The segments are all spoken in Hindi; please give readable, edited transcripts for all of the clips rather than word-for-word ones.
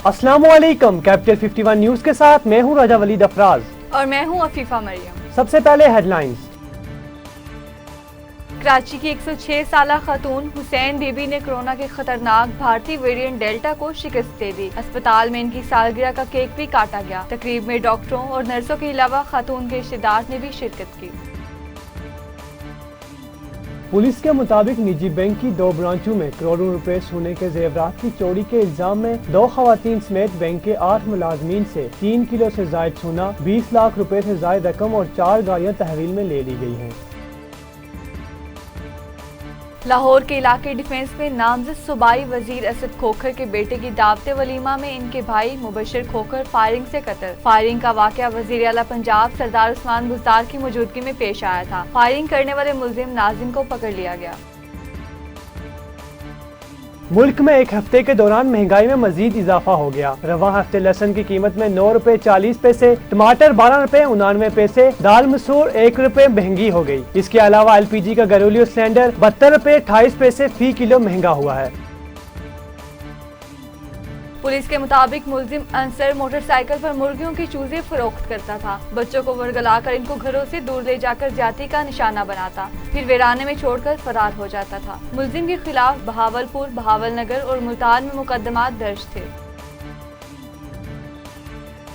अस्सलामुअलैकुम। कैपिटल 51 न्यूज के साथ मैं हूं रजा वलीद अफराज और मैं हूं अफीफा मरियम। सबसे पहले हेडलाइंस। कराची की 106 साला खातून हुसैन बीबी ने कोरोना के खतरनाक भारतीय वेरिएंट डेल्टा को शिकस्त दे दी। अस्पताल में इनकी सालगिरह का केक भी काटा गया। तकरीब में डॉक्टरों और नर्सों के अलावा खातून के रिश्तेदार ने भी शिरकत की। पुलिस के मुताबिक निजी बैंक की 2 ब्रांचों में करोड़ों रुपए सोने के जेवरात की चोरी के इल्जाम में 2 खवातीन समेत बैंक के 8 मुलाजमीन से 3 किलो से जायद सोना, 20 लाख रुपए से जायद रकम और 4 गाड़ियां तहवील में ले ली गई हैं। लाहौर के इलाके डिफेंस में नामजद सूबाई वजीर असद खोखर के बेटे की दावते वलीमा में इनके भाई मुबशिर खोखर फायरिंग से कत्ल। फायरिंग का वाकया वजीर आला पंजाब सरदार उस्मान बुज़दार की मौजूदगी में पेश आया था। फायरिंग करने वाले मुलजिम नाजिम को पकड़ लिया गया। मुल्क में एक हफ्ते के दौरान महंगाई में मजीद इजाफा हो गया। रवां हफ्ते लहसुन की कीमत में 9 रुपए 40 पैसे, टमाटर 12 रुपए 99 पैसे, दाल मसूर 1 रुपए महंगी हो गई। इसके अलावा LPG का घरेलू सिलेंडर 72 रुपए 28 पैसे फी किलो महंगा हुआ है। पुलिस के मुताबिक मुलजिम अंसर मोटरसाइकिल पर मुर्गियों के चूजे फरोख्त करता था। बच्चों को वर्गलाकर इनको घरों से दूर ले जाकर ज्यादती का निशाना बनाता, फिर वीराने में छोड़कर फरार हो जाता था। मुलजिम के खिलाफ बहावलपुर, बहावलनगर और मुल्तान में मुकदमात दर्ज थे।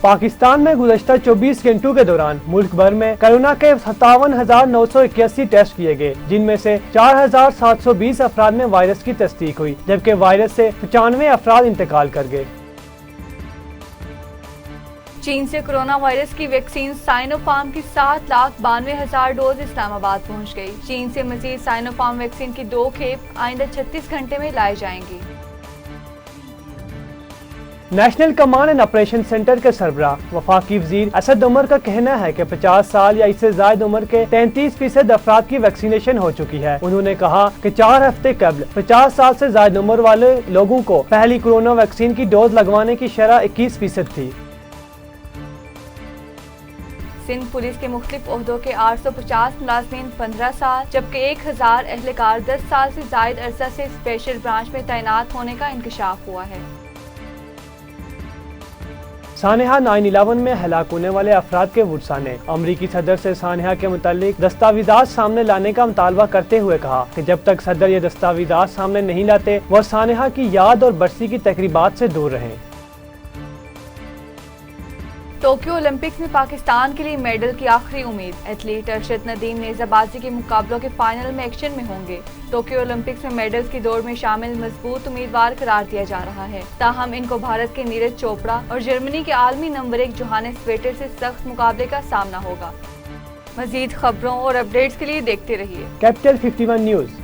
पाकिस्तान में गुज़श्ता 24 घंटों के दौरान मुल्क भर में कोरोना के 57,981 टेस्ट किए गए, जिनमें से 4,720 अफराद में वायरस की तस्दीक हुई, जबकि वायरस से 95 अफराद इंतकाल कर गए। चीन से कोरोना वायरस की वैक्सीन साइनोफार्म की 7,92,000 डोज इस्लामाबाद पहुंच गई। चीन से मजीद साइनोफार्म वैक्सीन की 2 खेप आइंदा 36 घंटे में लाई जाएंगी। National command and operation centre के सरबराह वफाकी वजीर असद उमर का कहना है कि 50 साल या इससे ज्यादा उम्र के 33% अफराद की वैक्सीनेशन हो चुकी है। उन्होंने कहा कि 4 हफ्ते कबल 50 साल से ज्यादा उम्र वाले लोगों को पहली कोरोना वैक्सीन की डोज लगवाने की शरह 21% थी। सिंध पुलिस के मुख्तलिफ ओहदों के 850 मुलाजमीन 15 साल जबकि 1000 एहलकार 10 साल से जायद अरसा से स्पेशल ब्रांच में तैनात होने का इंकशाफ हुआ है। सानेहा 9/11 में हलाक होने वाले अफराद के वुरसा ने अमरीकी सदर से सानेहा के मुतालिक दस्तावेजात सामने लाने का मुतालबा करते हुए कहा कि जब तक सदर ये दस्तावेजात सामने नहीं लाते वह सानेहा की याद और बरसी की तकरीबात से दूर रहें। टोक्यो ओलंपिक्स में पाकिस्तान के लिए मेडल की आखिरी उम्मीद। एथलीट अरशद नदीम नेज़ाबाजी के मुकाबलों के फाइनल में एक्शन में होंगे। टोक्यो ओलंपिक्स में मेडल्स की दौड़ में शामिल मजबूत उम्मीदवार करार दिया जा रहा है। ताहम इनको भारत के नीरज चोपड़ा और जर्मनी के आलमी नंबर 1 जोहानेस वेटर से सख्त मुकाबले का सामना होगा। मजीद खबरों और अपडेट्स के लिए देखते रहिए कैपिटल 51 न्यूज।